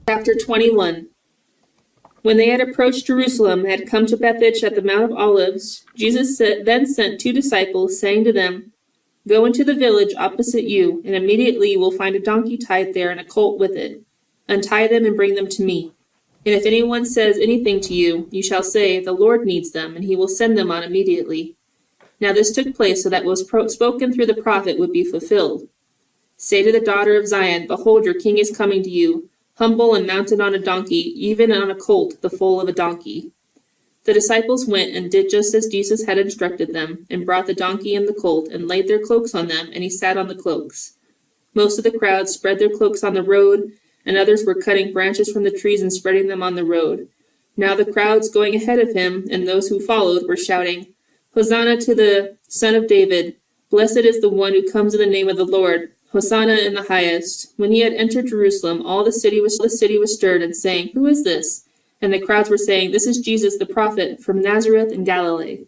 Chapter 21. When they had approached Jerusalem and had come to Bethphage at the Mount of Olives, Jesus then sent 2 disciples, saying to them, "Go into the village opposite you, and immediately you will find a donkey tied there and a colt with it. Untie them and bring them to me. And if anyone says anything to you, you shall say, 'The Lord needs them,' and he will send them on immediately." Now this took place so that what was spoken through the prophet would be fulfilled. "Say to the daughter of Zion, Behold, your king is coming to you, humble and mounted on a donkey, even on a colt, the foal of a donkey." The disciples went and did just as Jesus had instructed them, and brought the donkey and the colt, and laid their cloaks on them, and he sat on the cloaks. Most of the crowd spread their cloaks on the road, and others were cutting branches from the trees and spreading them on the road. Now the crowds going ahead of him, and those who followed, were shouting, "Hosanna to the Son of David! Blessed is the one who comes in the name of the Lord! Hosanna in the highest!" When he had entered Jerusalem, all the city was stirred, and saying, "Who is this?" And the crowds were saying, "This is Jesus the prophet from Nazareth in Galilee."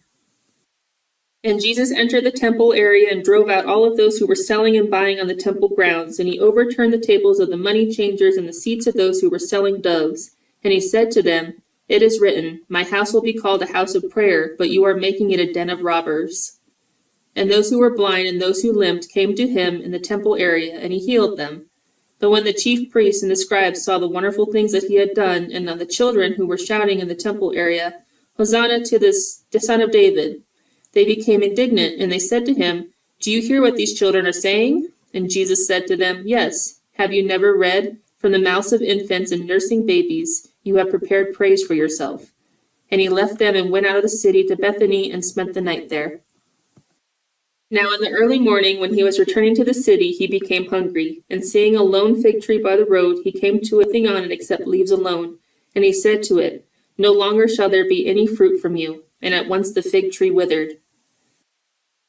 And Jesus entered the temple area and drove out all of those who were selling and buying on the temple grounds, and he overturned the tables of the money changers and the seats of those who were selling doves. And he said to them, "It is written, My house will be called a house of prayer, but you are making it a den of robbers." And those who were blind and those who limped came to him in the temple area, and he healed them. But when the chief priests and the scribes saw the wonderful things that he had done, and on the children who were shouting in the temple area, "Hosanna to the Son of David," they became indignant, and they said to him, "Do you hear what these children are saying?" And Jesus said to them, "Yes. Have you never read, From the mouths of infants and nursing babies, you have prepared praise for yourself?" And he left them and went out of the city to Bethany and spent the night there. Now in the early morning, when he was returning to the city, he became hungry. And seeing a lone fig tree by the road, he came to it, nothing on it except leaves alone. And he said to it, "No longer shall there be any fruit from you." And at once the fig tree withered.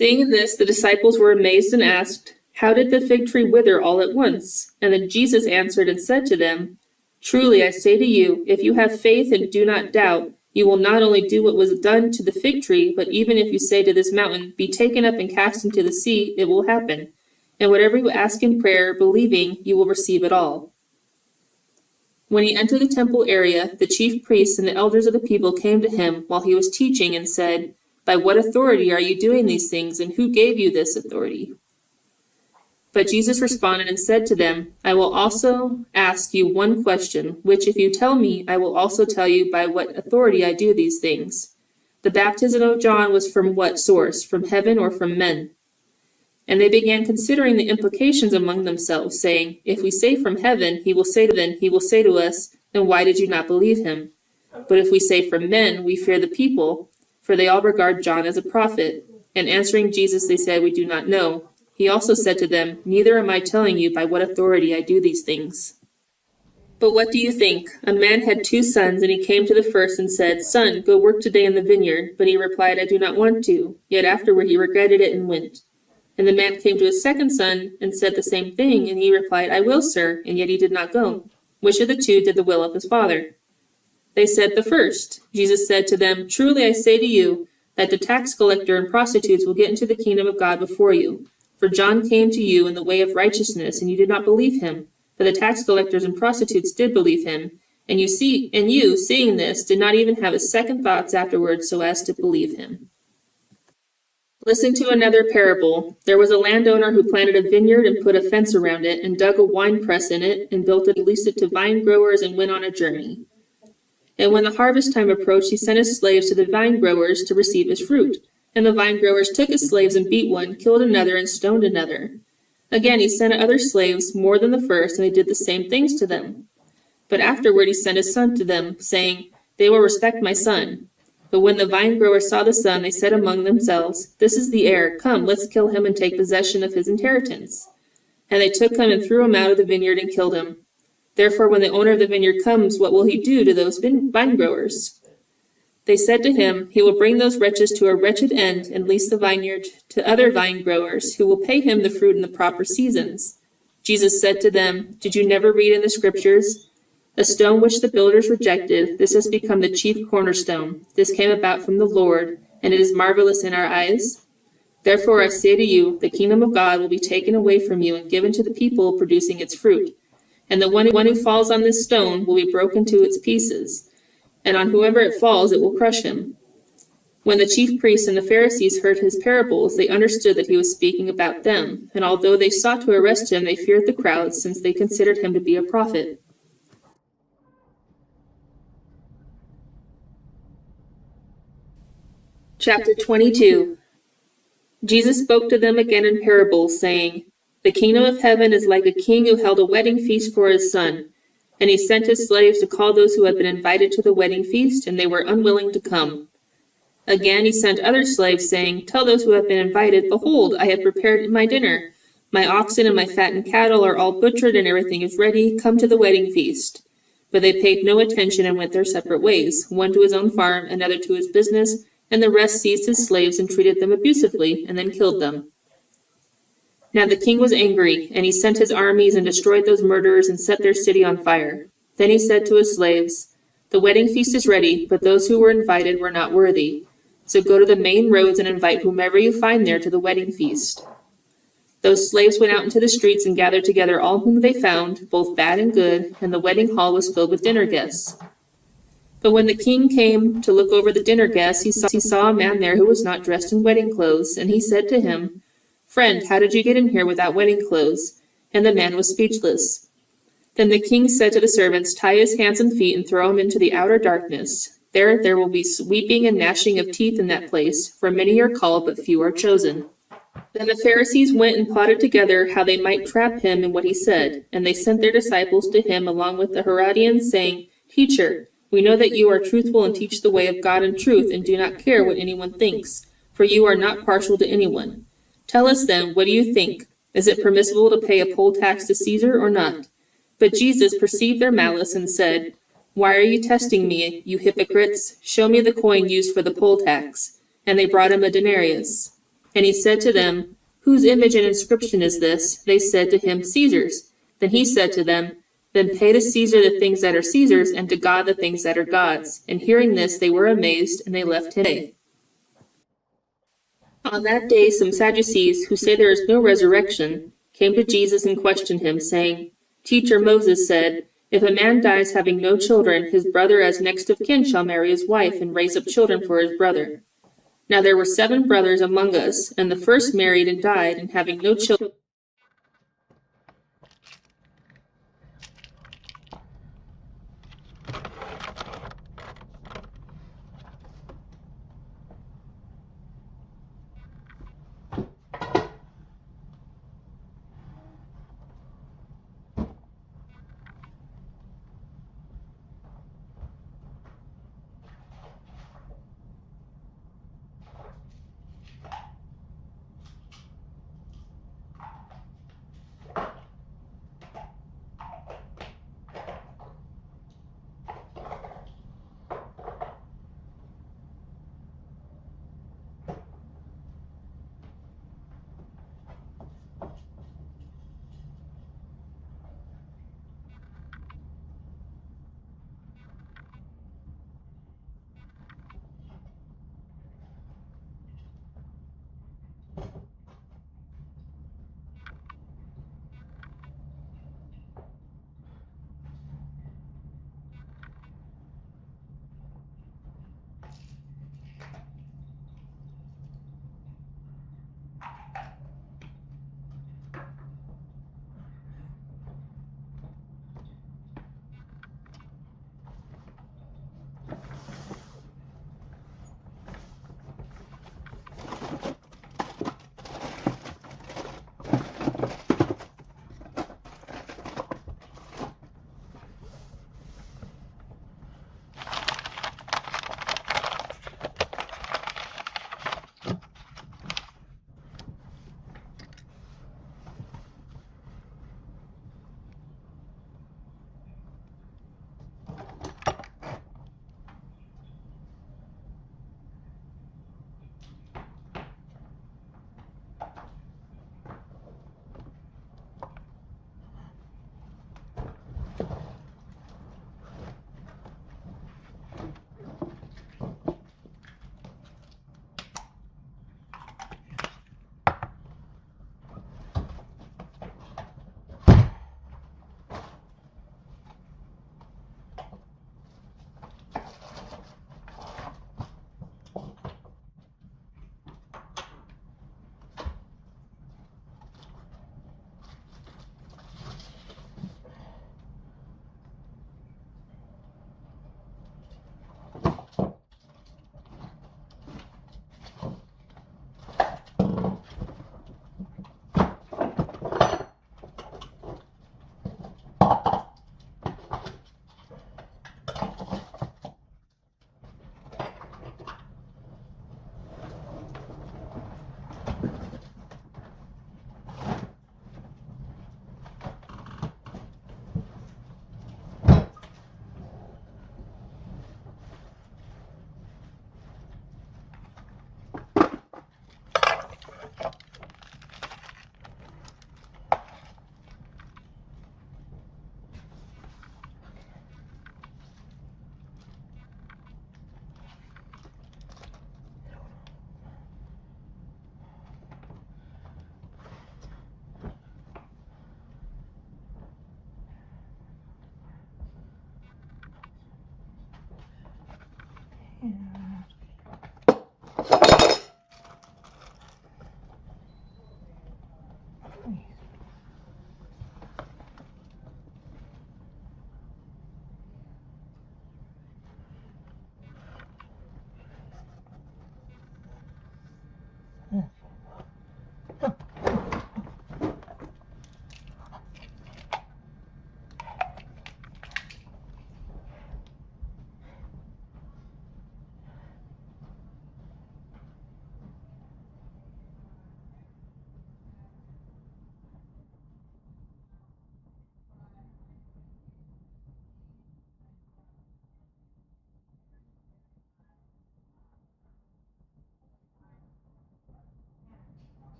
Seeing this, the disciples were amazed and asked, "How did the fig tree wither all at once?" And then Jesus answered and said to them, "Truly I say to you, if you have faith and do not doubt, you will not only do what was done to the fig tree, but even if you say to this mountain, 'Be taken up and cast into the sea,' it will happen. And whatever you ask in prayer, believing, you will receive it all." When he entered the temple area, the chief priests and the elders of the people came to him while he was teaching and said, "By what authority are you doing these things, and who gave you this authority?" But Jesus responded and said to them, "I will also ask you one question, which if you tell me, I will also tell you by what authority I do these things. The baptism of John was from what source, from heaven or from men?" And they began considering the implications among themselves, saying, "If we say from heaven, he will say to us, 'Then why did you not believe him?' But if we say from men, we fear the people, for they all regard John as a prophet." And answering Jesus, they said, "We do not know." He also said to them, "Neither am I telling you by what authority I do these things. But what do you think? A man had 2 sons, and he came to the first and said, 'Son, go work today in the vineyard.' But he replied, 'I do not want to.' Yet afterward he regretted it and went. And the man came to his second son and said the same thing, and he replied, 'I will, sir,' and yet he did not go. Which of the 2 did the will of his father?" They said, "The first." Jesus said to them, "Truly I say to you, that the tax collector and prostitutes will get into the kingdom of God before you. For John came to you in the way of righteousness, and you did not believe him. But the tax collectors and prostitutes did believe him. And you, seeing this, did not even have a second thoughts afterwards so as to believe him." Listen to another parable. There was a landowner who planted a vineyard and put a fence around it, and dug a winepress in it, and built it, leased it to vine growers, and went on a journey. And when the harvest time approached, he sent his slaves to the vine growers to receive his fruit. And the vine growers took his slaves and beat one, killed another, and stoned another. Again he sent other slaves, more than the first, and they did the same things to them. But afterward he sent his son to them, saying, "They will respect my son." But when the vine growers saw the son, they said among themselves, "This is the heir. Come, let's kill him and take possession of his inheritance." And they took him and threw him out of the vineyard and killed him. Therefore when the owner of the vineyard comes, what will he do to those vine growers? They said to him, "He will bring those wretches to a wretched end and lease the vineyard to other vine growers, who will pay him the fruit in the proper seasons." Jesus said to them, "Did you never read in the scriptures? A stone which the builders rejected, this has become the chief cornerstone. This came about from the Lord, and it is marvelous in our eyes. Therefore I say to you, the kingdom of God will be taken away from you and given to the people producing its fruit. And the one who falls on this stone will be broken to its pieces, and on whoever it falls it will crush him." When the chief priests and the Pharisees heard his parables, they understood that he was speaking about them, and although they sought to arrest him, they feared the crowd, since they considered him to be a prophet. Chapter 22. Jesus spoke to them again in parables, saying, "The kingdom of heaven is like a king who held a wedding feast for his son. And he sent his slaves to call those who had been invited to the wedding feast, and they were unwilling to come. Again he sent other slaves, saying, 'Tell those who have been invited, Behold, I have prepared my dinner. My oxen and my fattened cattle are all butchered, and everything is ready. Come to the wedding feast.' But they paid no attention and went their separate ways, one to his own farm, another to his business, and the rest seized his slaves and treated them abusively, and then killed them. Now the king was angry, and he sent his armies and destroyed those murderers and set their city on fire. Then he said to his slaves, 'The wedding feast is ready, but those who were invited were not worthy. So go to the main roads and invite whomever you find there to the wedding feast.' Those slaves went out into the streets and gathered together all whom they found, both bad and good, and the wedding hall was filled with dinner guests. But when the king came to look over the dinner guests, he saw a man there who was not dressed in wedding clothes, and he said to him, 'Friend, how did you get in here without wedding clothes?' And the man was speechless. Then the king said to the servants, 'Tie his hands and feet and throw him into the outer darkness. There will be weeping and gnashing of teeth in that place, for many are called, but few are chosen.' Then the Pharisees went and plotted together how they might trap him in what he said, and they sent their disciples to him along with the Herodians, saying, 'Teacher, we know that you are truthful and teach the way of God in truth, and do not care what anyone thinks, for you are not partial to anyone. Tell us then, what do you think? Is it permissible to pay a poll tax to Caesar or not?' But Jesus perceived their malice and said, 'Why are you testing me, you hypocrites? Show me the coin used for the poll tax.' And they brought him a denarius. And he said to them, 'Whose image and inscription is this?' They said to him, 'Caesar's.' Then he said to them, 'Then pay to Caesar the things that are Caesar's, and to God the things that are God's.' And hearing this, they were amazed, and they left him. On that day some Sadducees, who say there is no resurrection, came to Jesus and questioned him, saying, 'Teacher, Moses said, if a man dies having no children, his brother as next of kin shall marry his wife and raise up children for his brother. Now there were 7 brothers among us, and the first married and died, and having no children,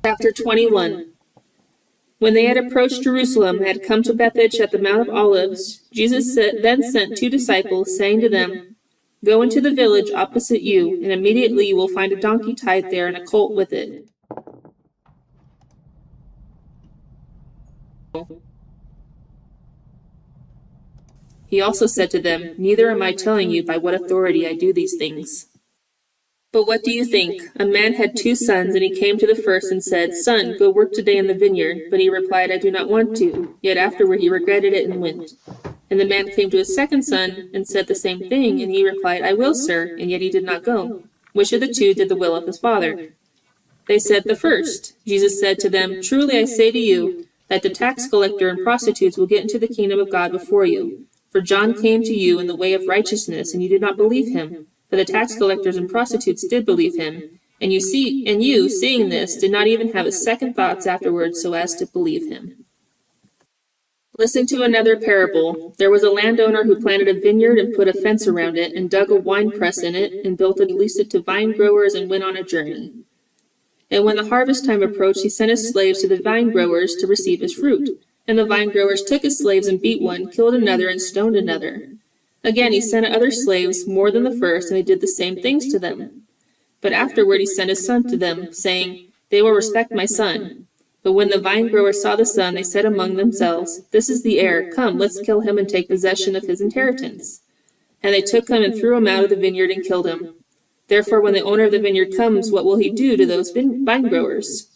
Chapter 21. When they had approached Jerusalem and had come to Bethphage at the Mount of Olives, Jesus then sent 2 disciples, saying to them, Go into the village opposite you, and immediately you will find a donkey tied there and a colt with it. He also said to them, Neither am I telling you by what authority I do these things. But what do you think? A man had 2 sons, and he came to the first and said, Son, go work today in the vineyard. But he replied, I do not want to. Yet afterward he regretted it and went. And the man came to his second son and said the same thing, and he replied, I will, sir, and yet he did not go. Which of the 2 did the will of his father? They said, The first. Jesus said to them, Truly I say to you, that the tax collector and prostitutes will get into the kingdom of God before you. For John came to you in the way of righteousness, and you did not believe him. But the tax collectors and prostitutes did believe him. And you, seeing this, did not even have a second thoughts afterwards so as to believe him. Listen to another parable. There was a landowner who planted a vineyard and put a fence around it, and dug a winepress in it, and built it, leased it to vine growers, and went on a journey. And when the harvest time approached, he sent his slaves to the vine growers to receive his fruit. And the vine growers took his slaves and beat one, killed another, and stoned another. Again he sent other slaves, more than the first, and they did the same things to them. But afterward he sent his son to them, saying, They will respect my son. But when the vine growers saw the son, they said among themselves, This is the heir. Come, let's kill him and take possession of his inheritance. And they took him and threw him out of the vineyard and killed him. Therefore when the owner of the vineyard comes, what will he do to those vine growers?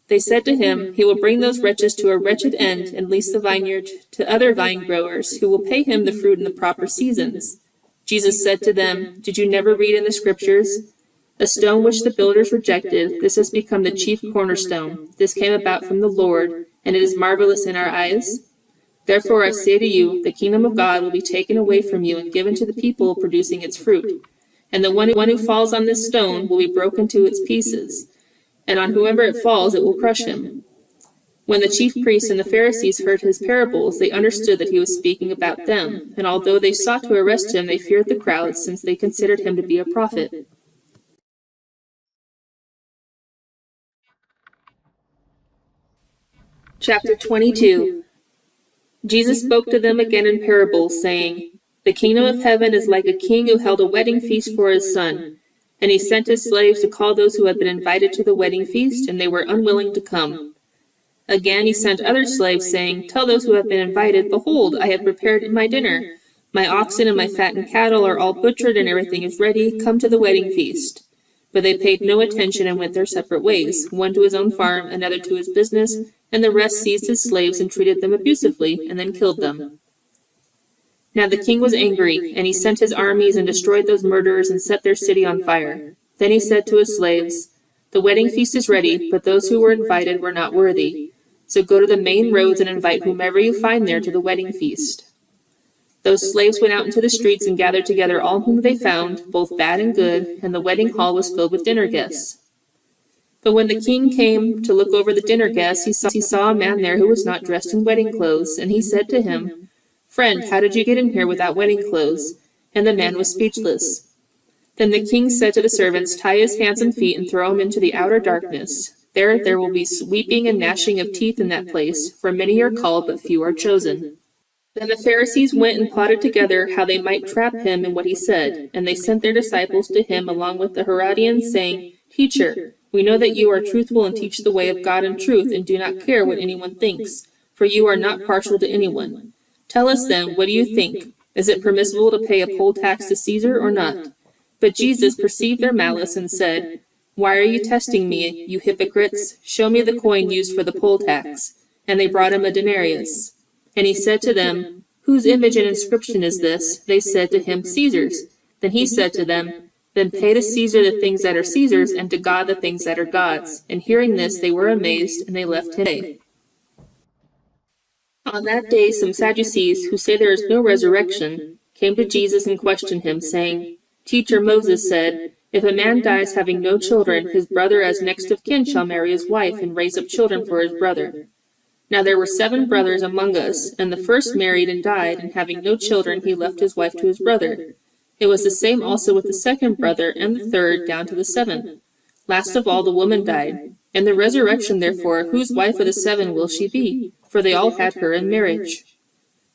They said to him, He will bring those wretches to a wretched end, and lease the vineyard to other vine growers, who will pay him the fruit in the proper seasons. Jesus said to them, Did you never read in the Scriptures? A stone which the builders rejected, this has become the chief cornerstone. This came about from the Lord, and it is marvelous in our eyes. Therefore I say to you, the kingdom of God will be taken away from you and given to the people producing its fruit. And the one who falls on this stone will be broken to its pieces, and on whoever it falls it will crush him. When the chief priests and the Pharisees heard his parables, they understood that he was speaking about them, and although they sought to arrest him, they feared the crowd, since they considered him to be a prophet. Chapter 22. Jesus spoke to them again in parables, saying, The kingdom of heaven is like a king who held a wedding feast for his son. And he sent his slaves to call those who had been invited to the wedding feast, and they were unwilling to come. Again he sent other slaves, saying, Tell those who have been invited, Behold, I have prepared my dinner. My oxen and my fattened cattle are all butchered, and everything is ready. Come to the wedding feast. But they paid no attention and went their separate ways, one to his own farm, another to his business, and the rest seized his slaves and treated them abusively, and then killed them. Now the king was angry, and he sent his armies and destroyed those murderers and set their city on fire. Then he said to his slaves, The wedding feast is ready, but those who were invited were not worthy. So go to the main roads and invite whomever you find there to the wedding feast. Those slaves went out into the streets and gathered together all whom they found, both bad and good, and the wedding hall was filled with dinner guests. But when the king came to look over the dinner guests, he saw a man there who was not dressed in wedding clothes, and he said to him, Friend, how did you get in here without wedding clothes? And the man was speechless. Then the king said to the servants, Tie his hands and feet and throw him into the outer darkness. There will be weeping and gnashing of teeth in that place, for many are called, but few are chosen. Then the Pharisees went and plotted together how they might trap him in what he said. And they sent their disciples to him along with the Herodians, saying, Teacher, we know that you are truthful and teach the way of God in truth, and do not care what anyone thinks, for you are not partial to anyone. Tell us then, what do you think? Is it permissible to pay a poll tax to Caesar or not? But Jesus perceived their malice and said, Why are you testing me, you hypocrites? Show me the coin used for the poll tax. And they brought him a denarius. And he said to them, Whose image and inscription is this? They said to him, Caesar's. Then he said to them, Then pay to Caesar the things that are Caesar's, and to God the things that are God's. And hearing this, they were amazed, and they left him. On that day some Sadducees, who say there is no resurrection, came to Jesus and questioned him, saying, Teacher, Moses said, if a man dies having no children, his brother as next of kin shall marry his wife and raise up children for his brother. Now there were 7 brothers among us, and the first married and died, and having no children, he left his wife to his brother. It was the same also with the second brother, and the third, down to the 7th. Last of all, the woman died. In the resurrection, therefore, whose wife of the 7 will she be? For they all had her in marriage.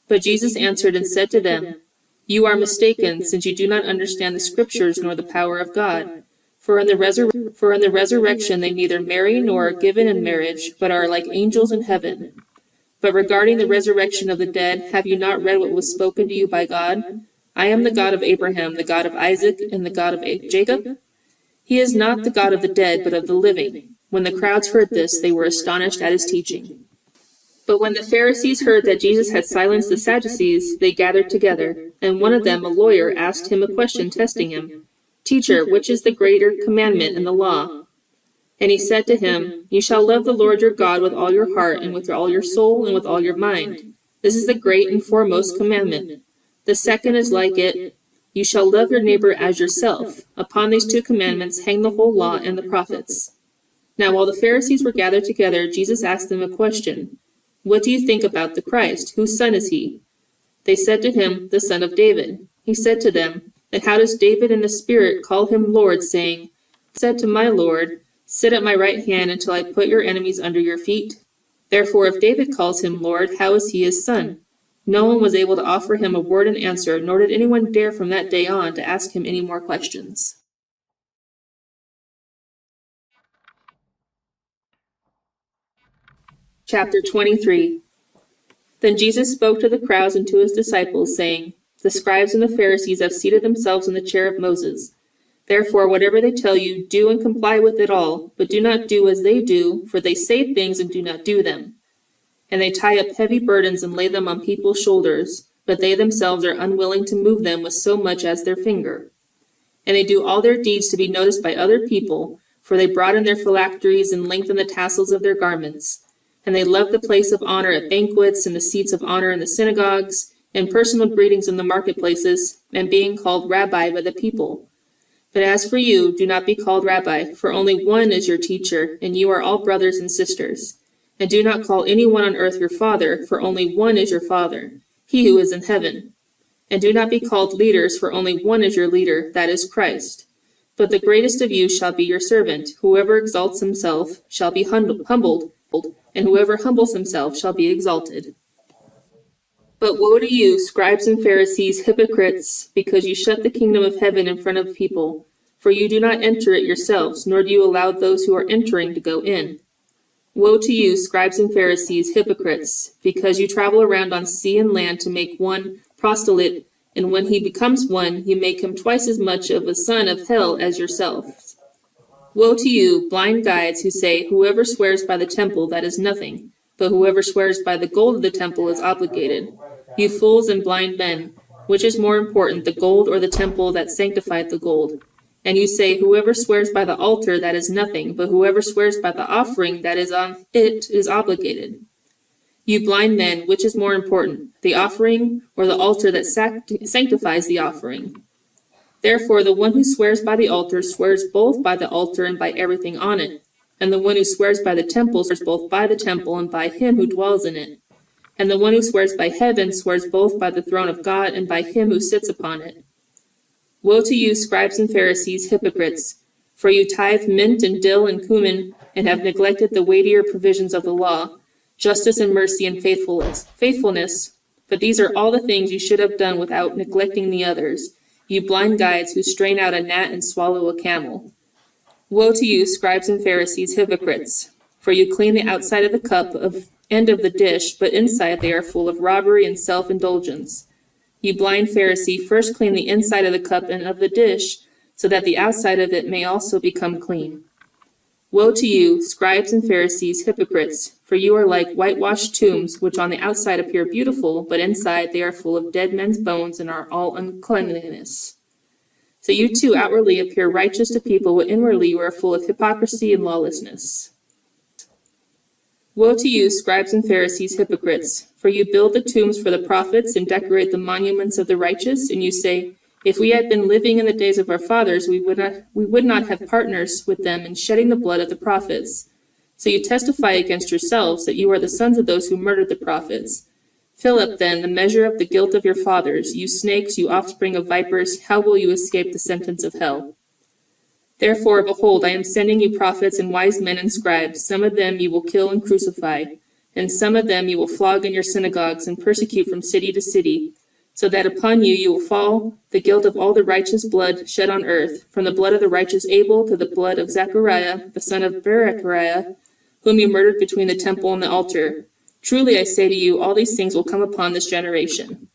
But Jesus answered and said to them, You are mistaken, since you do not understand the Scriptures nor the power of God. For in the resurrection they neither marry nor are given in marriage, but are like angels in heaven. But regarding the resurrection of the dead, have you not read what was spoken to you by God? I am the God of Abraham, the God of Isaac, and the God of Jacob? He is not the God of the dead, but of the living. When the crowds heard this, they were astonished at his teaching. But when the Pharisees heard that Jesus had silenced the Sadducees, they gathered together, and one of them, a lawyer, asked him a question, testing him. Teacher, which is the greater commandment in the law? And he said to him, You shall love the Lord your God with all your heart, and with all your soul, and with all your mind. This is the great and foremost commandment. The second is like it, You shall love your neighbor as yourself. Upon these 2 commandments hang the whole law and the prophets. Now while the Pharisees were gathered together, Jesus asked them a question. What do you think about the Christ? Whose son is he? They said to him, The son of David. He said to them, And how does David in the Spirit call him Lord, saying, said to my Lord, Sit at my right hand until I put your enemies under your feet? Therefore, if David calls him Lord, how is he his son? No one was able to offer him a word in answer, nor did anyone dare from that day on to ask him any more questions. Chapter 23. Then Jesus spoke to the crowds and to his disciples, saying, The scribes and the Pharisees have seated themselves in the chair of Moses. Therefore, whatever they tell you, do and comply with it all, but do not do as they do, for they say things and do not do them. And they tie up heavy burdens and lay them on people's shoulders, but they themselves are unwilling to move them with so much as their finger. And they do all their deeds to be noticed by other people, for they broaden their phylacteries and lengthen the tassels of their garments. And they love the place of honor at banquets and the seats of honor in the synagogues, and personal greetings in the marketplaces, and being called Rabbi by the people. But as for you, do not be called Rabbi, for only one is your teacher, and you are all brothers and sisters. And do not call anyone on earth your father, for only one is your Father, he who is in heaven. And do not be called leaders, for only one is your leader, that is Christ. But the greatest of you shall be your servant. Whoever exalts himself shall be humbled, and whoever humbles himself shall be exalted. But woe to you, scribes and Pharisees, hypocrites, because you shut the kingdom of heaven in front of people. For you do not enter it yourselves, nor do you allow those who are entering to go in. Woe to you, scribes and Pharisees, hypocrites, because you travel around on sea and land to make one proselyte, and when he becomes one, you make him twice as much of a son of hell as yourselves. Woe to you, blind guides, who say, Whoever swears by the temple, that is nothing, but whoever swears by the gold of the temple is obligated. You fools and blind men, which is more important, the gold or the temple that sanctified the gold? And you say, Whoever swears by the altar, that is nothing, but whoever swears by the offering that is on it is obligated. You blind men, which is more important, the offering or the altar that sanctifies the offering? Therefore, the one who swears by the altar swears both by the altar and by everything on it. And the one who swears by the temple swears both by the temple and by him who dwells in it. And the one who swears by heaven swears both by the throne of God and by him who sits upon it. Woe to you, scribes and Pharisees, hypocrites! For you tithe mint and dill and cumin, and have neglected the weightier provisions of the law, justice and mercy and faithfulness. But these are all the things you should have done without neglecting the others, you blind guides who strain out a gnat and swallow a camel. Woe to you, scribes and Pharisees, hypocrites! For you clean the outside of the cup and of the dish, but inside they are full of robbery and self-indulgence. You blind Pharisee, first clean the inside of the cup and of the dish, so that the outside of it may also become clean. Woe to you, scribes and Pharisees, hypocrites! For you are like whitewashed tombs, which on the outside appear beautiful, but inside they are full of dead men's bones and are all uncleanness. So you too outwardly appear righteous to people, but inwardly you are full of hypocrisy and lawlessness. Woe to you, scribes and Pharisees, hypocrites! For you build the tombs for the prophets and decorate the monuments of the righteous, and you say, if we had been living in the days of our fathers, we would not have partners with them in shedding the blood of the prophets. So you testify against yourselves that you are the sons of those who murdered the prophets. Fill up, then, the measure of the guilt of your fathers. You snakes, you offspring of vipers, how will you escape the sentence of hell? Therefore, behold, I am sending you prophets and wise men and scribes. Some of them you will kill and crucify, and some of them you will flog in your synagogues and persecute from city to city, so that upon you will fall the guilt of all the righteous blood shed on earth, from the blood of the righteous Abel to the blood of Zechariah, the son of Berechiah, whom you murdered between the temple and the altar. Truly I say to you, all these things will come upon this generation.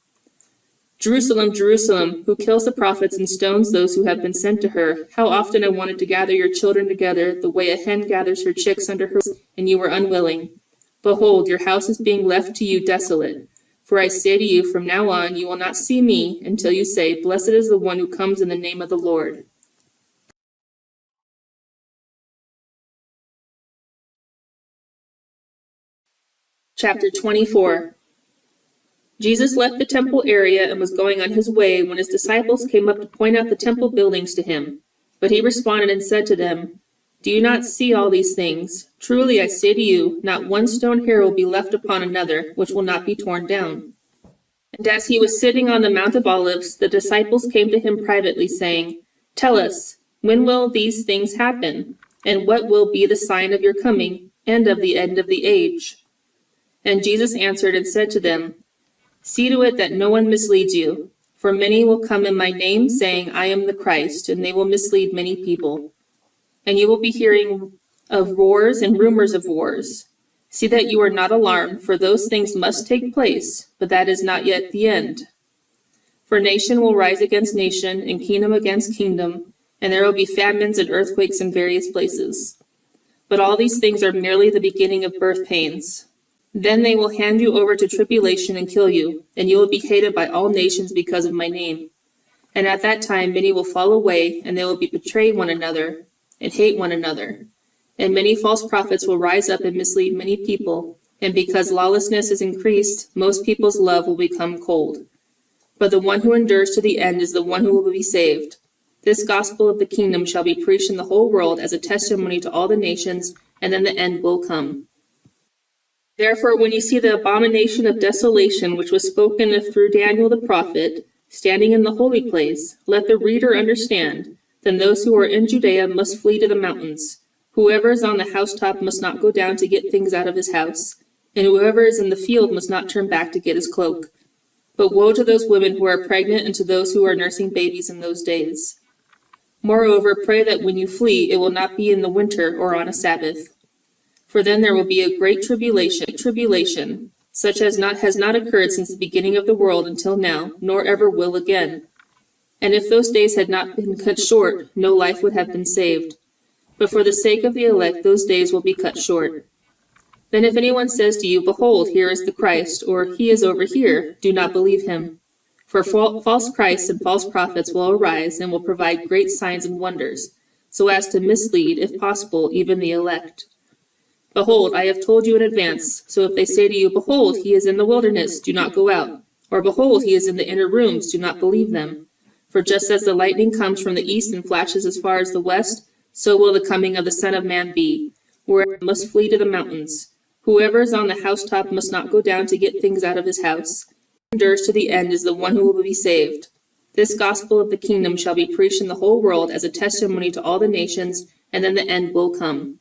Jerusalem, Jerusalem, who kills the prophets and stones those who have been sent to her, how often I wanted to gather your children together, the way a hen gathers her chicks under her, and you were unwilling. Behold, your house is being left to you desolate. For I say to you, from now on you will not see me until you say, blessed is the one who comes in the name of the Lord. Chapter 24. Jesus left the temple area and was going on his way when his disciples came up to point out the temple buildings to him. But he responded and said to them, do you not see all these things? Truly I say to you, not one stone here will be left upon another, which will not be torn down. And as he was sitting on the Mount of Olives, the disciples came to him privately, saying, tell us, when will these things happen? And what will be the sign of your coming, and of the end of the age? And Jesus answered and said to them, see to it that no one misleads you, for many will come in my name, saying, I am the Christ, and they will mislead many people. And you will be hearing of wars and rumors of wars. See that you are not alarmed, for those things must take place, but that is not yet the end. For nation will rise against nation, and kingdom against kingdom, and there will be famines and earthquakes in various places. But all these things are merely the beginning of birth pains. Then they will hand you over to tribulation and kill you, and you will be hated by all nations because of my name. And at that time many will fall away, and they will betray one another, and hate one another. And many false prophets will rise up and mislead many people, and because lawlessness is increased, most people's love will become cold. But the one who endures to the end is the one who will be saved. This gospel of the kingdom shall be preached in the whole world as a testimony to all the nations, and then the end will come. Therefore, when you see the abomination of desolation which was spoken of through Daniel the prophet, standing in the holy place, let the reader understand. Then those who are in Judea must flee to the mountains. Whoever is on the housetop must not go down to get things out of his house, and whoever is in the field must not turn back to get his cloak. But woe to those women who are pregnant and to those who are nursing babies in those days. Moreover, pray that when you flee, it will not be in the winter or on a Sabbath. For then there will be a great tribulation, such as has not occurred since the beginning of the world until now, nor ever will again. And if those days had not been cut short, no life would have been saved. But for the sake of the elect, those days will be cut short. Then if anyone says to you, behold, here is the Christ, or he is over here, do not believe him. For false Christs and false prophets will arise and will provide great signs and wonders, so as to mislead, if possible, even the elect. Behold, I have told you in advance, so if they say to you, behold, he is in the wilderness, do not go out. Or behold, he is in the inner rooms, do not believe them. For just as the lightning comes from the east and flashes as far as the west, so will the coming of the Son of Man be. Wherever must flee to the mountains. Whoever is on the housetop must not go down to get things out of his house. Whoever endures to the end is the one who will be saved. This gospel of the kingdom shall be preached in the whole world as a testimony to all the nations, and then the end will come.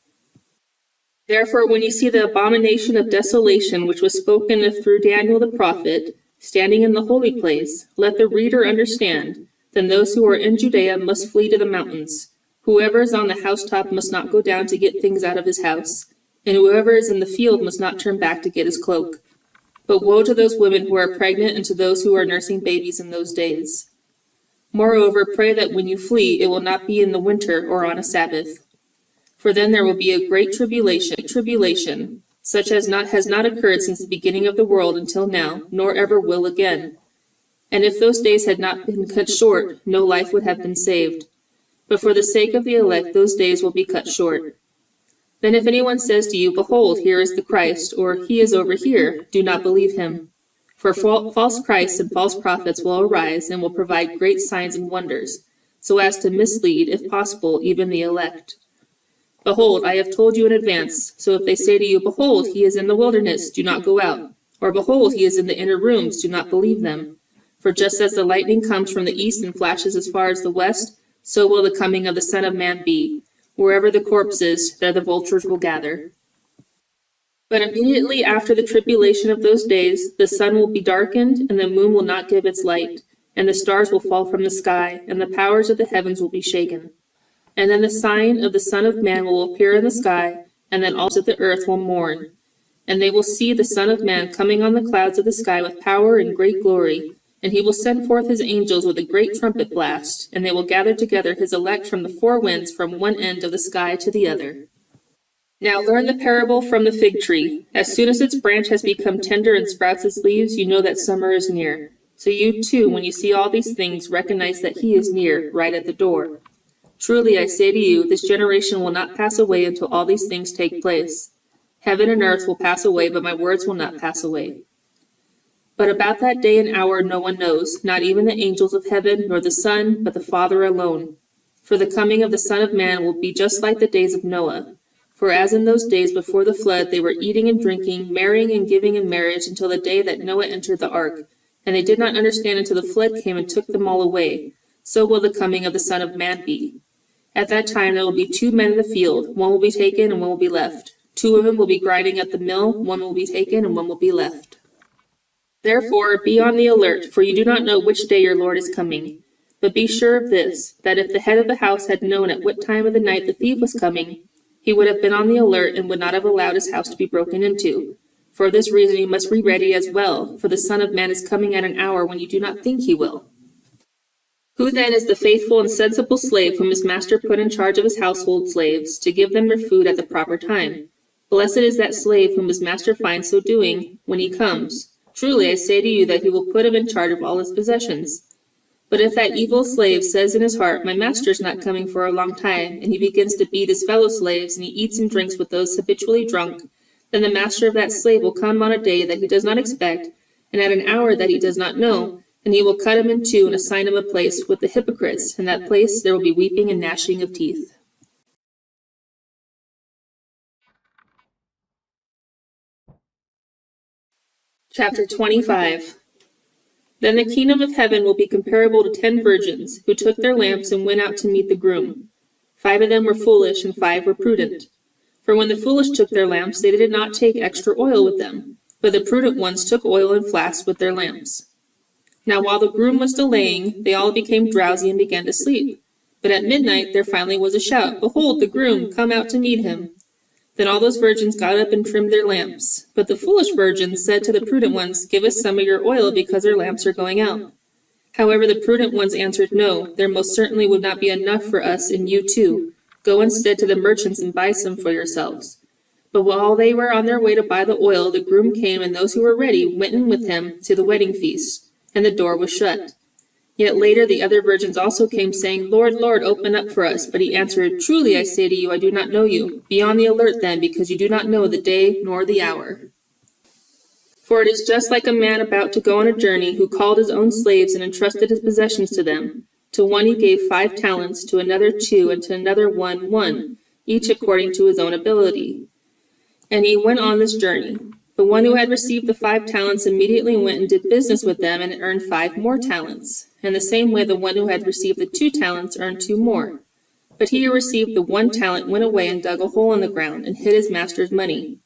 Therefore, when you see the abomination of desolation which was spoken of through Daniel the prophet, standing in the holy place, let the reader understand. Then those who are in Judea must flee to the mountains. Whoever is on the housetop must not go down to get things out of his house, and whoever is in the field must not turn back to get his cloak. But woe to those women who are pregnant and to those who are nursing babies in those days. Moreover, pray that when you flee, it will not be in the winter or on a Sabbath. For then there will be a great tribulation, such as has not occurred since the beginning of the world until now, nor ever will again. And if those days had not been cut short, no life would have been saved. But for the sake of the elect, those days will be cut short. Then if anyone says to you, Behold, here is the Christ, or He is over here, do not believe him. For false Christs and false prophets will arise and will provide great signs and wonders, so as to mislead, if possible, even the elect. Behold, I have told you in advance, so if they say to you, Behold, he is in the wilderness, do not go out. Or behold, he is in the inner rooms, do not believe them. For just as the lightning comes from the east and flashes as far as the west, so will the coming of the Son of Man be. Wherever the corpse is, there the vultures will gather. But immediately after the tribulation of those days, the sun will be darkened, and the moon will not give its light, and the stars will fall from the sky, and the powers of the heavens will be shaken. And then the sign of the Son of Man will appear in the sky, and then also the earth will mourn. And they will see the Son of Man coming on the clouds of the sky with power and great glory. And he will send forth his angels with a great trumpet blast, and they will gather together his elect from the four winds, from one end of the sky to the other. Now learn the parable from the fig tree. As soon as its branch has become tender and sprouts its leaves, you know that summer is near. So you too, when you see all these things, recognize that he is near, right at the door. Truly I say to you, this generation will not pass away until all these things take place. Heaven and earth will pass away, but my words will not pass away. But about that day and hour no one knows, not even the angels of heaven, nor the Son, but the Father alone. For the coming of the Son of Man will be just like the days of Noah. For as in those days before the flood they were eating and drinking, marrying and giving in marriage until the day that Noah entered the ark, and they did not understand until the flood came and took them all away, so will the coming of the Son of Man be. At that time there will be 2 men in the field, one will be taken and one will be left. 2 women will be grinding at the mill, one will be taken and one will be left. Therefore be on the alert, for you do not know which day your Lord is coming. But be sure of this, that if the head of the house had known at what time of the night the thief was coming, he would have been on the alert and would not have allowed his house to be broken into. For this reason you must be ready as well, for the Son of Man is coming at an hour when you do not think he will. Who then is the faithful and sensible slave whom his master put in charge of his household slaves, to give them their food at the proper time? Blessed is that slave whom his master finds so doing when he comes. Truly I say to you that he will put him in charge of all his possessions. But if that evil slave says in his heart, My master is not coming for a long time, and he begins to beat his fellow slaves, and he eats and drinks with those habitually drunk, then the master of that slave will come on a day that he does not expect, and at an hour that he does not know, and he will cut him in two and assign him a place with the hypocrites. In that place there will be weeping and gnashing of teeth. Chapter 25. Then the kingdom of heaven will be comparable to 10 virgins, who took their lamps and went out to meet the groom. 5 of them were foolish, and 5 were prudent. For when the foolish took their lamps, they did not take extra oil with them, but the prudent ones took oil in flasks with their lamps. Now while the groom was delaying, they all became drowsy and began to sleep. But at midnight there finally was a shout, Behold, the groom, come out to meet him. Then all those virgins got up and trimmed their lamps. But the foolish virgins said to the prudent ones, Give us some of your oil, because our lamps are going out. However, the prudent ones answered, No, there most certainly would not be enough for us and you too. Go instead to the merchants and buy some for yourselves. But while they were on their way to buy the oil, the groom came, and those who were ready went in with him to the wedding feast, and the door was shut. Yet later the other virgins also came, saying, Lord, Lord, open up for us. But he answered, Truly I say to you, I do not know you. Be on the alert then, because you do not know the day nor the hour. For it is just like a man about to go on a journey, who called his own slaves and entrusted his possessions to them. To one he gave 5 talents, to another 2, and to another 1, each according to his own ability. And he went on this journey. The one who had received the 5 talents immediately went and did business with them and earned 5 more talents. In the same way the one who had received the 2 talents earned 2 more. But he who received the 1 talent went away and dug a hole in the ground and hid his master's money.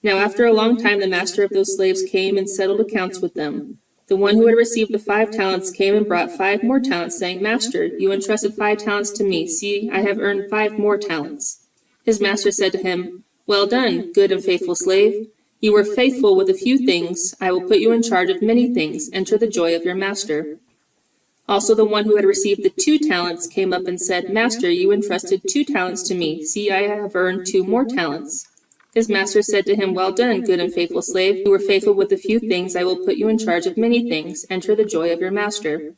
Now after a long time the master of those slaves came and settled accounts with them. The one who had received the 5 talents came and brought 5 more talents, saying, Master, you entrusted 5 talents to me. See, I have earned 5 more talents. His master said to him, Well done, good and faithful slave. You were faithful with a few things. I will put you in charge of many things. Enter the joy of your master. Also the one who had received the 2 talents came up and said, Master, you entrusted 2 talents to me. See, I have earned 2 more talents. His master said to him, Well done, good and faithful slave. You were faithful with a few things. I will put you in charge of many things. Enter the joy of your master.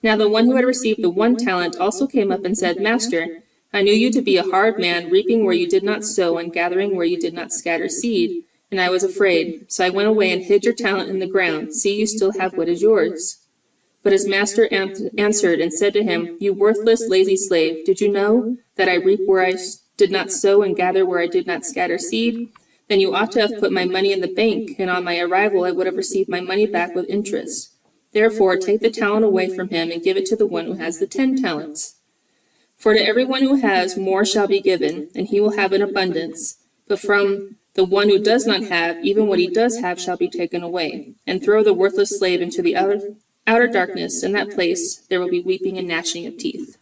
Now the one who had received the 1 talent also came up and said, Master, I knew you to be a hard man, reaping where you did not sow and gathering where you did not scatter seed. And I was afraid. So I went away and hid your talent in the ground. See, you still have what is yours. But his master answered and said to him, You worthless, lazy slave, did you know that I reap where I did not sow and gather where I did not scatter seed? Then you ought to have put my money in the bank, and on my arrival I would have received my money back with interest. Therefore take the talent away from him and give it to the one who has the 10 talents. For to everyone who has, more shall be given, and he will have an abundance. But from the one who does not have, even what he does have shall be taken away. And throw the worthless slave into the outer darkness. In that place there will be weeping and gnashing of teeth.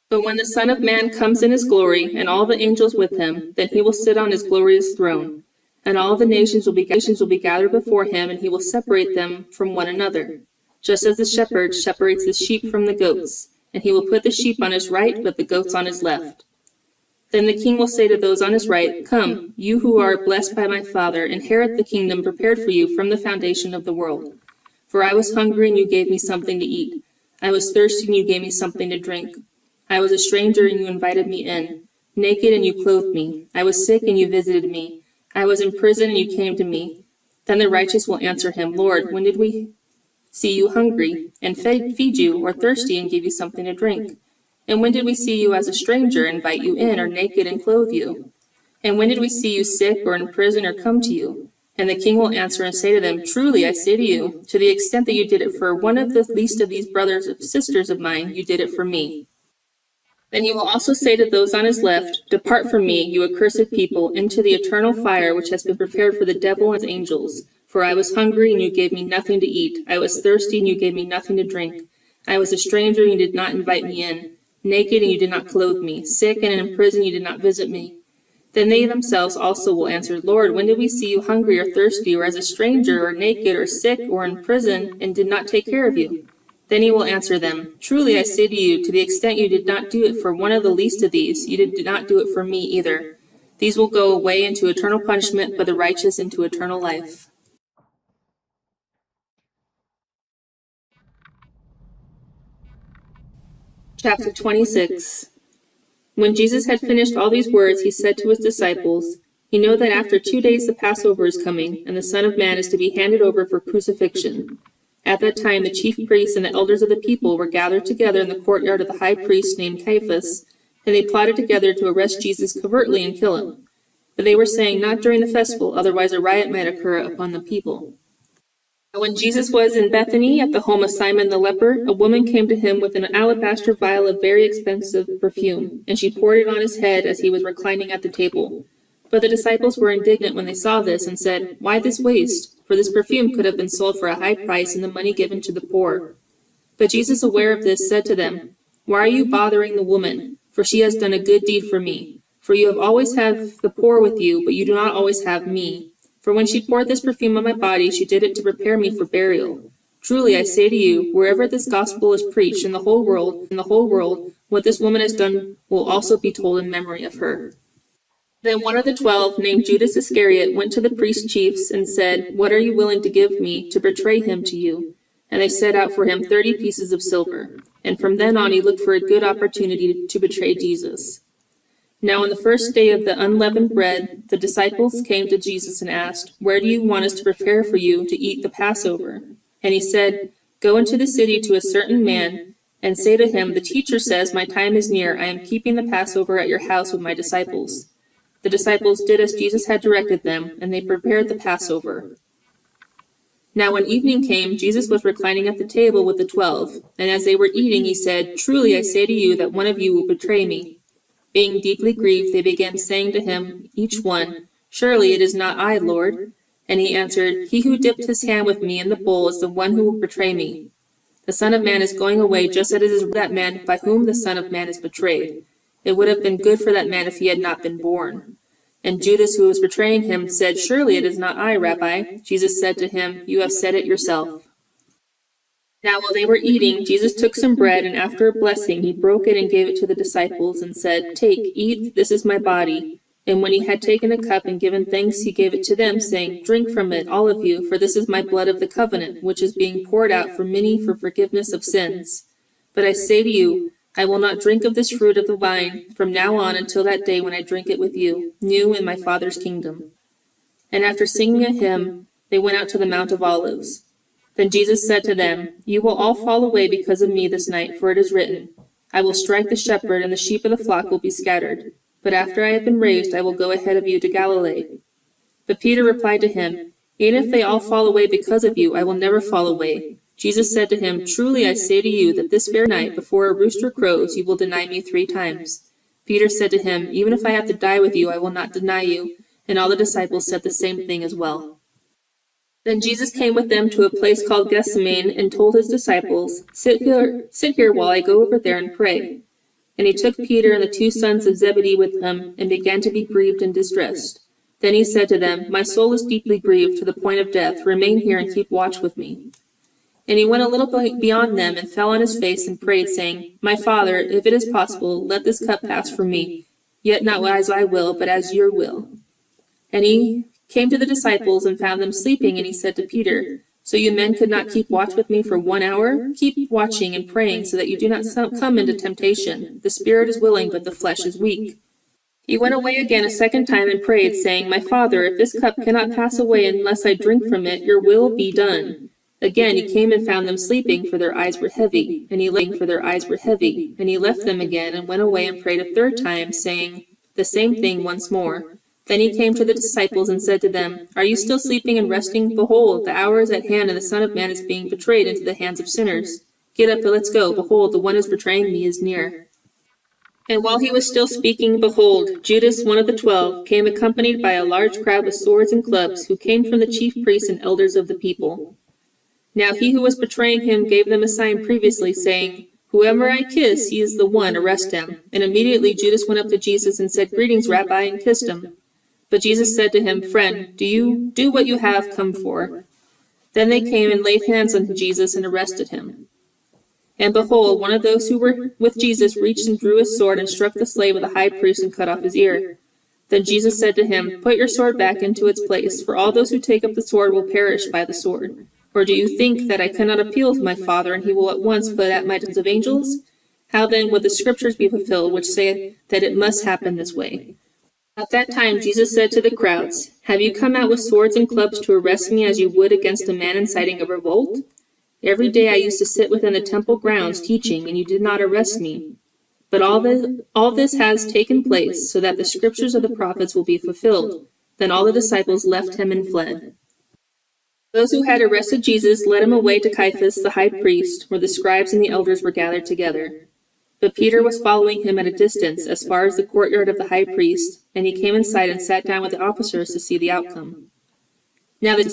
But when the Son of Man comes in his glory, and all the angels with him, then he will sit on his glorious throne. And all the nations will be gathered before him, and he will separate them from one another, just as the shepherd separates the sheep from the goats. And he will put the sheep on his right, but the goats on his left. Then the king will say to those on his right, Come, you who are blessed by my Father, inherit the kingdom prepared for you from the foundation of the world. For I was hungry, and you gave me something to eat. I was thirsty, and you gave me something to drink. I was a stranger, and you invited me in. Naked, and you clothed me. I was sick, and you visited me. I was in prison, and you came to me. Then the righteous will answer him, Lord, when did we see you hungry, and feed you, or thirsty, and give you something to drink? And when did we see you as a stranger, invite you in, or naked, and clothe you? And when did we see you sick, or in prison, or come to you? And the king will answer and say to them, Truly I say to you, to the extent that you did it for one of the least of these brothers and sisters of mine, you did it for me. Then he will also say to those on his left, Depart from me, you accursed people, into the eternal fire which has been prepared for the devil and his angels. For I was hungry, and you gave me nothing to eat. I was thirsty, and you gave me nothing to drink. I was a stranger, and you did not invite me in. Naked, and you did not clothe me. Sick and in prison, you did not visit me. Then they themselves also will answer, Lord, when did we see you hungry or thirsty, or as a stranger, or naked, or sick, or in prison, and did not take care of you? Then he will answer them, Truly I say to you, to the extent you did not do it for one of the least of these, you did not do it for me either. These will go away into eternal punishment, but the righteous into eternal life. Chapter 26. When Jesus had finished all these words, he said to his disciples, You know that after 2 days the Passover is coming, and the Son of Man is to be handed over for crucifixion. At that time the chief priests and the elders of the people were gathered together in the courtyard of the high priest named Caiaphas, and they plotted together to arrest Jesus covertly and kill him. But they were saying, Not during the festival, otherwise a riot might occur upon the people. When Jesus was in Bethany at the home of Simon the leper, a woman came to him with an alabaster vial of very expensive perfume, and she poured it on his head as he was reclining at the table. But the disciples were indignant when they saw this, and said, Why this waste? For this perfume could have been sold for a high price and the money given to the poor. But Jesus, aware of this, said to them, Why are you bothering the woman? For she has done a good deed for me. For you have always had the poor with you, but you do not always have me. For when she poured this perfume on my body, she did it to prepare me for burial. Truly I say to you, wherever this gospel is preached in the whole world, what this woman has done will also be told in memory of her. Then one of the 12, named Judas Iscariot, went to the priest chiefs and said, What are you willing to give me to betray him to you? And they set out for him 30 pieces of silver. And from then on he looked for a good opportunity to betray Jesus. Now on the first day of the unleavened bread, the disciples came to Jesus and asked, Where do you want us to prepare for you to eat the Passover? And he said, Go into the city to a certain man, and say to him, The teacher says, My time is near. I am keeping the Passover at your house with my disciples. The disciples did as Jesus had directed them, and they prepared the Passover. Now when evening came, Jesus was reclining at the table with the 12, and as they were eating, he said, Truly I say to you that one of you will betray me. Being deeply grieved, they began saying to him, each one, Surely it is not I, Lord. And he answered, He who dipped his hand with me in the bowl is the one who will betray me. The Son of Man is going away just as it is that man by whom the Son of Man is betrayed. It would have been good for that man if he had not been born. And Judas, who was betraying him, said, Surely it is not I, Rabbi. Jesus said to him, You have said it yourself. Now while they were eating, Jesus took some bread, and after a blessing he broke it and gave it to the disciples, and said, Take, eat, this is my body. And when he had taken a cup and given thanks, he gave it to them, saying, Drink from it, all of you, for this is my blood of the covenant, which is being poured out for many for forgiveness of sins. But I say to you, I will not drink of this fruit of the vine from now on until that day when I drink it with you, new in my Father's kingdom." And after singing a hymn, they went out to the Mount of Olives. Then Jesus said to them, "You will all fall away because of me this night, for it is written, 'I will strike the shepherd, and the sheep of the flock will be scattered.' But after I have been raised, I will go ahead of you to Galilee." But Peter replied to him, "Even if they all fall away because of you, I will never fall away." Jesus said to him, "Truly I say to you that this very night, before a rooster crows, you will deny me 3 times." Peter said to him, "Even if I have to die with you, I will not deny you." And all the disciples said the same thing as well. Then Jesus came with them to a place called Gethsemane and told his disciples, sit here while I go over there and pray." And he took Peter and the 2 sons of Zebedee with him and began to be grieved and distressed. Then he said to them, "My soul is deeply grieved to the point of death. Remain here and keep watch with me." And he went a little beyond them and fell on his face and prayed, saying, "My Father, if it is possible, let this cup pass from me. Yet not as I will, but as your will." And he came to the disciples and found them sleeping, and he said to Peter, "So you men could not keep watch with me for 1 hour? Keep watching and praying so that you do not come into temptation. The spirit is willing, but the flesh is weak." He went away again a second time and prayed, saying, "My Father, if this cup cannot pass away unless I drink from it, your will be done." Again he came and found them sleeping, for their eyes were heavy. And he left them again and went away and prayed a third time, saying the same thing once more. Then he came to the disciples and said to them, "Are you still sleeping and resting? Behold, the hour is at hand, and the Son of Man is being betrayed into the hands of sinners. Get up and let's go. Behold, the one who is betraying me is near." And while he was still speaking, behold, Judas, one of the 12, came accompanied by a large crowd with swords and clubs, who came from the chief priests and elders of the people. Now he who was betraying him gave them a sign previously, saying, "Whoever I kiss, he is the one, arrest him." And immediately Judas went up to Jesus and said, "Greetings, Rabbi," and kissed him. But Jesus said to him, "Friend, do what you have come for." Then they came and laid hands on Jesus and arrested him. And behold, one of those who were with Jesus reached and drew his sword and struck the slave of the high priest and cut off his ear. Then Jesus said to him, "Put your sword back into its place, for all those who take up the sword will perish by the sword. Or do you think that I cannot appeal to my Father, and he will at once put at my sons of angels? How then would the scriptures be fulfilled which say that it must happen this way?" At that time Jesus said to the crowds, "Have you come out with swords and clubs to arrest me as you would against a man inciting a revolt? Every day I used to sit within the temple grounds teaching, and you did not arrest me. But all this has taken place so that the scriptures of the prophets will be fulfilled." Then all the disciples left him and fled. Those who had arrested Jesus led him away to Caiaphas the high priest, where the scribes and the elders were gathered together. But Peter was following him at a distance, as far as the courtyard of the high priest, and he came inside and sat down with the officers to see the outcome. Now the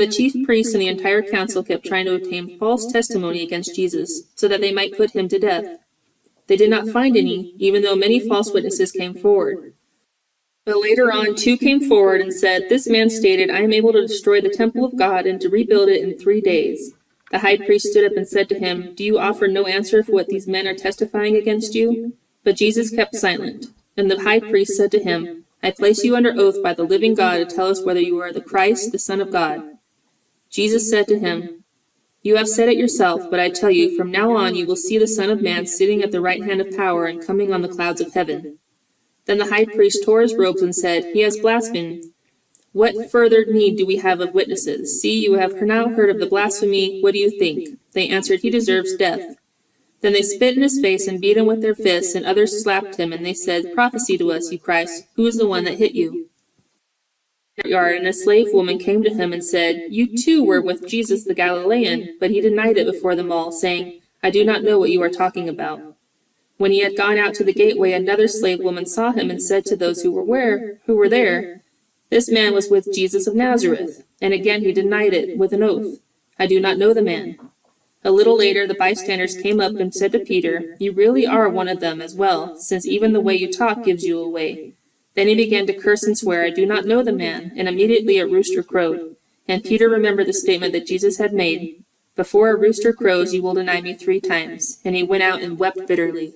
chief priests and the entire council kept trying to obtain false testimony against Jesus, so that they might put him to death. They did not find any, even though many false witnesses came forward. But later on 2 came forward and said, "This man stated, 'I am able to destroy the temple of God and to rebuild it in 3 days.'" The high priest stood up and said to him, "Do you offer no answer for what these men are testifying against you?" But Jesus kept silent. And the high priest said to him, "I place you under oath by the living God to tell us whether you are the Christ, the Son of God." Jesus said to him, "You have said it yourself, but I tell you, from now on you will see the Son of Man sitting at the right hand of power and coming on the clouds of heaven." Then the high priest tore his robes and said, "He has blasphemed. What further need do we have of witnesses? See, you have now heard of the blasphemy. What do you think?" They answered, "He deserves death." Then they spit in his face and beat him with their fists, and others slapped him, and they said, "Prophesy to us, you Christ. Who is the one that hit you?" And a slave woman came to him and said, "You too were with Jesus the Galilean." But he denied it before them all, saying, "I do not know what you are talking about." When he had gone out to the gateway, another slave woman saw him and said to those who were there, "This man was with Jesus of Nazareth." And again he denied it with an oath, "I do not know the man." A little later the bystanders came up and said to Peter, "You really are one of them as well, since even the way you talk gives you away." Then he began to curse and swear, "I do not know the man." And immediately a rooster crowed. And Peter remembered the statement that Jesus had made, "Before a rooster crows, you will deny me 3 times." And he went out and wept bitterly.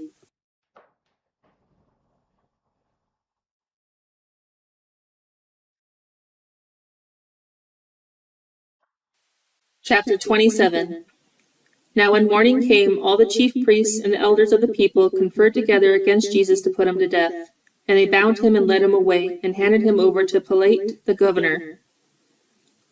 Chapter 27. Now when morning came, all the chief priests and the elders of the people conferred together against Jesus to put him to death. And they bound him and led him away, and handed him over to Pilate the governor.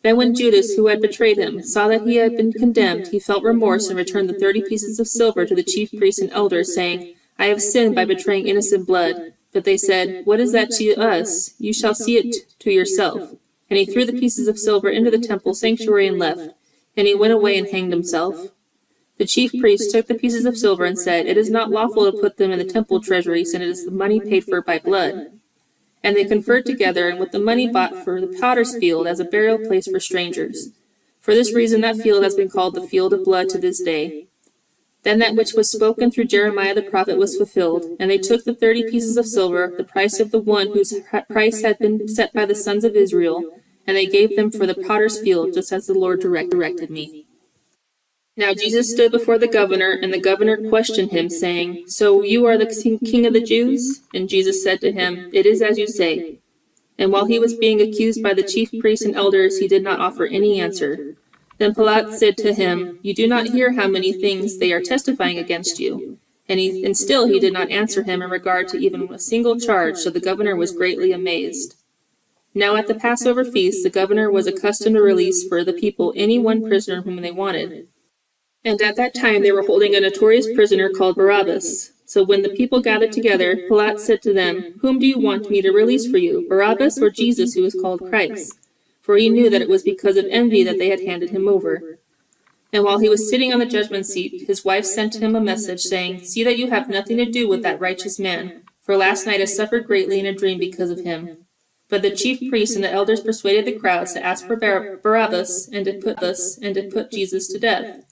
Then when Judas, who had betrayed him, saw that he had been condemned, he felt remorse and returned the 30 pieces of silver to the chief priests and elders, saying, I have sinned by betraying innocent blood. But they said, What is that to us? You shall see it to yourself. And he threw the pieces of silver into the temple sanctuary and left. And he went away and hanged himself. The chief priests took the pieces of silver and said, It is not lawful to put them in the temple treasury, since it is the money paid for by blood. And they conferred together, and with the money bought for the potter's field as a burial place for strangers. For this reason that field has been called the field of blood to this day. Then that which was spoken through Jeremiah the prophet was fulfilled, and they took the 30 pieces of silver, the price of the one whose price had been set by the sons of Israel, and they gave them for the potter's field, just as the Lord directed me. Now Jesus stood before the governor, and the governor questioned him, saying, So you are the king of the Jews? And Jesus said to him, It is as you say. And while he was being accused by the chief priests and elders, he did not offer any answer. Then Pilate said to him, You do not hear how many things they are testifying against you. And still he did not answer him in regard to even a single charge, so the governor was greatly amazed. Now at the Passover feast, the governor was accustomed to release for the people any one prisoner whom they wanted. And at that time they were holding a notorious prisoner called Barabbas. So when the people gathered together, Pilate said to them, Whom do you want me to release for you, Barabbas or Jesus, who is called Christ? For he knew that it was because of envy that they had handed him over. And while he was sitting on the judgment seat, his wife sent him a message, saying, See that you have nothing to do with that righteous man, for last night I suffered greatly in a dream because of him. But the chief priests and the elders persuaded the crowds to ask for Barabbas and to put Jesus to death.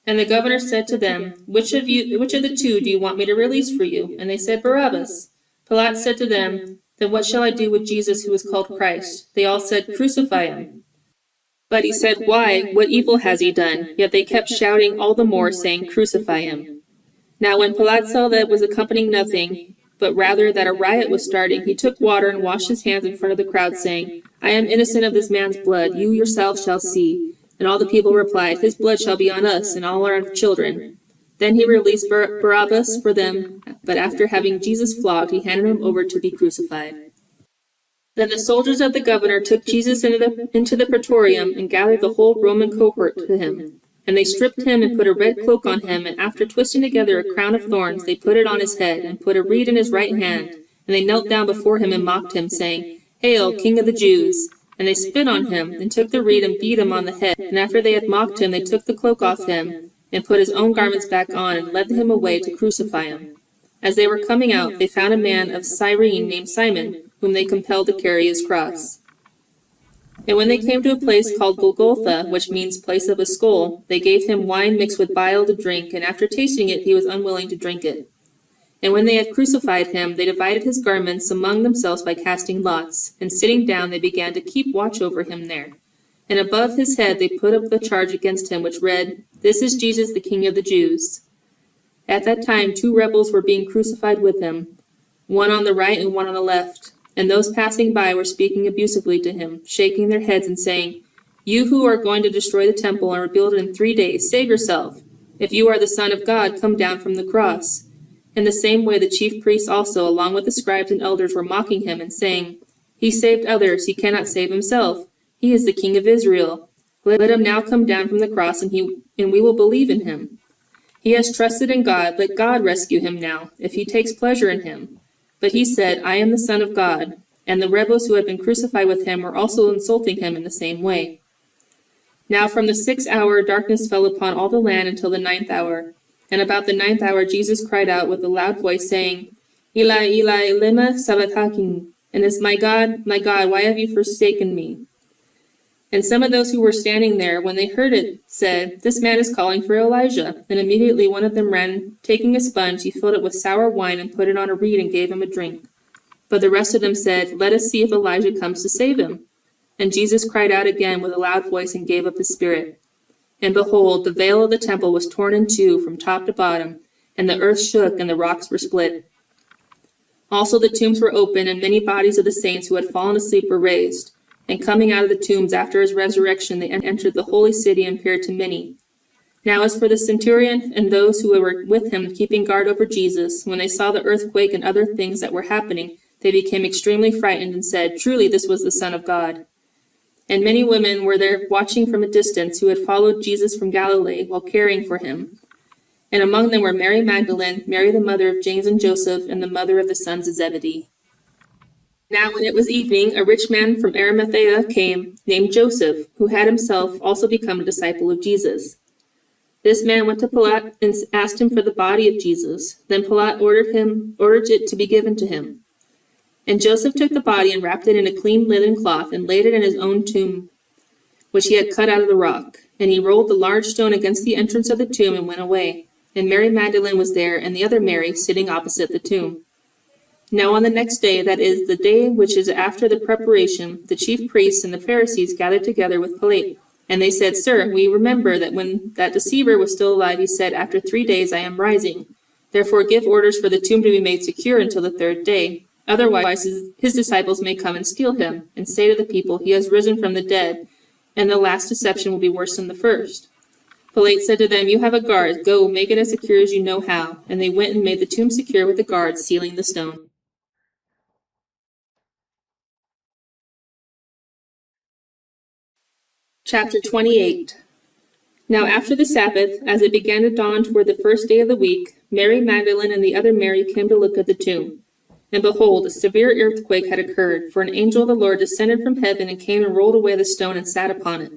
And the governor said to them, Which of the two do you want me to release for you? And they said, Barabbas. Pilate said to them, Then what shall I do with Jesus who is called Christ? They all said, Crucify him. But he said, Why? What evil has he done? Yet they kept shouting all the more, saying, Crucify him. Now when Pilate saw that it was accompanying nothing, but rather that a riot was starting, he took water and washed his hands in front of the crowd, saying, I am innocent of this man's blood. You yourselves shall see. And all the people replied, His blood shall be on us and all our children. Then he released Barabbas for them, but after having Jesus flogged, he handed him over to be crucified. Then the soldiers of the governor took Jesus into the praetorium and gathered the whole Roman cohort to him. And they stripped him and put a red cloak on him, and after twisting together a crown of thorns, they put it on his head, and put a reed in his right hand. And they knelt down before him and mocked him, saying, Hail, King of the Jews! And they spit on him, and took the reed and beat him on the head. And after they had mocked him, they took the cloak off him, and put his own garments back on, and led him away to crucify him. As they were coming out, they found a man of Cyrene named Simon, whom they compelled to carry his cross. And when they came to a place called Golgotha, which means place of a skull, they gave him wine mixed with bile to drink, and after tasting it, he was unwilling to drink it. And when they had crucified him, they divided his garments among themselves by casting lots, and sitting down they began to keep watch over him there. And above his head they put up the charge against him, which read, This is Jesus, the King of the Jews. At that time 2 rebels were being crucified with him, one on the right and one on the left. And those passing by were speaking abusively to him, shaking their heads and saying, You who are going to destroy the temple and rebuild it in 3 days, save yourself. If you are the Son of God, come down from the cross. In the same way the chief priests also, along with the scribes and elders, were mocking him and saying, He saved others, he cannot save himself. He is the King of Israel. Let him now come down from the cross, and we will believe in him. He has trusted in God. Let God rescue him now, if he takes pleasure in him. But he said, I am the Son of God. And the rebels who had been crucified with him were also insulting him in the same way. Now from the 6th hour darkness fell upon all the land until the 9th hour. And about the 9th hour Jesus cried out with a loud voice, saying, Eli, Eli, lema sabachthani? And this, my God, why have you forsaken me? And some of those who were standing there, when they heard it, said, This man is calling for Elijah. And immediately one of them ran, taking a sponge, he filled it with sour wine and put it on a reed and gave him a drink. But the rest of them said, Let us see if Elijah comes to save him. And Jesus cried out again with a loud voice and gave up his spirit. And behold, the veil of the temple was torn in two from top to bottom, and the earth shook and the rocks were split. Also the tombs were opened, and many bodies of the saints who had fallen asleep were raised. And coming out of the tombs after his resurrection, they entered the holy city and appeared to many. Now as for the centurion and those who were with him keeping guard over Jesus, when they saw the earthquake and other things that were happening, they became extremely frightened and said, "Truly this was the Son of God." And many women were there watching from a distance who had followed Jesus from Galilee while caring for him. And among them were Mary Magdalene, Mary the mother of James and Joseph, and the mother of the sons of Zebedee. Now when it was evening, a rich man from Arimathea came, named Joseph, who had himself also become a disciple of Jesus. This man went to Pilate and asked him for the body of Jesus. Then Pilate ordered it to be given to him. And Joseph took the body and wrapped it in a clean linen cloth and laid it in his own tomb, which he had cut out of the rock. And he rolled the large stone against the entrance of the tomb and went away. And Mary Magdalene was there, and the other Mary sitting opposite the tomb. Now on the next day, that is, the day which is after the preparation, the chief priests and the Pharisees gathered together with Pilate. And they said, "Sir, we remember that when that deceiver was still alive, he said, 'After 3 days I am rising.' Therefore give orders for the tomb to be made secure until the 3rd day. Otherwise his disciples may come and steal him, and say to the people, 'He has risen from the dead,' and the last deception will be worse than the first." Pilate said to them, "You have a guard. Go, make it as secure as you know how." And they went and made the tomb secure with the guards, sealing the stone. Chapter 28. Now after the Sabbath, as it began to dawn toward the 1st day of the week, Mary Magdalene and the other Mary came to look at the tomb. And behold, a severe earthquake had occurred, for an angel of the Lord descended from heaven and came and rolled away the stone and sat upon it.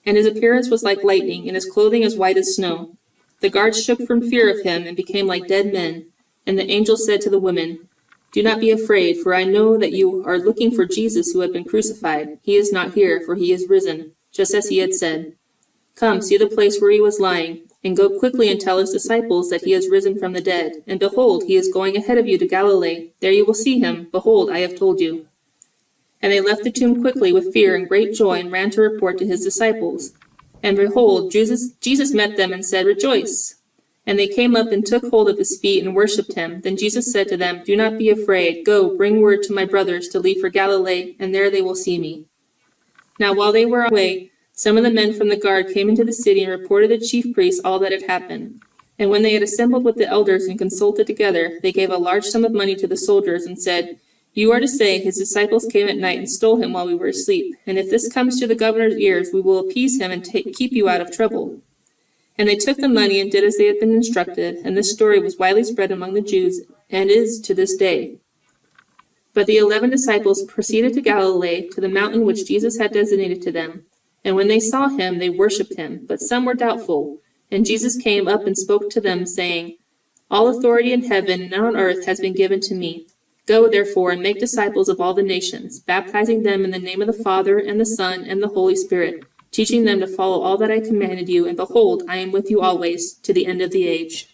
And his appearance was like lightning, and his clothing as white as snow. The guards shook from fear of him and became like dead men. And the angel said to the women, "Do not be afraid, for I know that you are looking for Jesus who had been crucified. He is not here, for he is risen, just as he had said. Come, see the place where he was lying, and go quickly and tell his disciples that he has risen from the dead. And behold, he is going ahead of you to Galilee. There you will see him. Behold, I have told you." And they left the tomb quickly with fear and great joy, and ran to report to his disciples. And behold, Jesus met them and said, "Rejoice!" And they came up and took hold of his feet and worshipped him. Then Jesus said to them, "Do not be afraid. Go, bring word to my brothers to leave for Galilee, and there they will see me." Now while they were away, some of the men from the guard came into the city and reported to the chief priests all that had happened. And when they had assembled with the elders and consulted together, they gave a large sum of money to the soldiers and said, "You are to say, 'His disciples came at night and stole him while we were asleep.' And if this comes to the governor's ears, we will appease him and keep you out of trouble." And they took the money and did as they had been instructed, and this story was widely spread among the Jews, and is to this day. But the 11 disciples proceeded to Galilee, to the mountain which Jesus had designated to them. And when they saw him, they worshipped him, but some were doubtful. And Jesus came up and spoke to them, saying, "All authority in heaven and on earth has been given to me. Go, therefore, and make disciples of all the nations, baptizing them in the name of the Father, and the Son, and the Holy Spirit, teaching them to follow all that I commanded you, and behold, I am with you always, to the end of the age."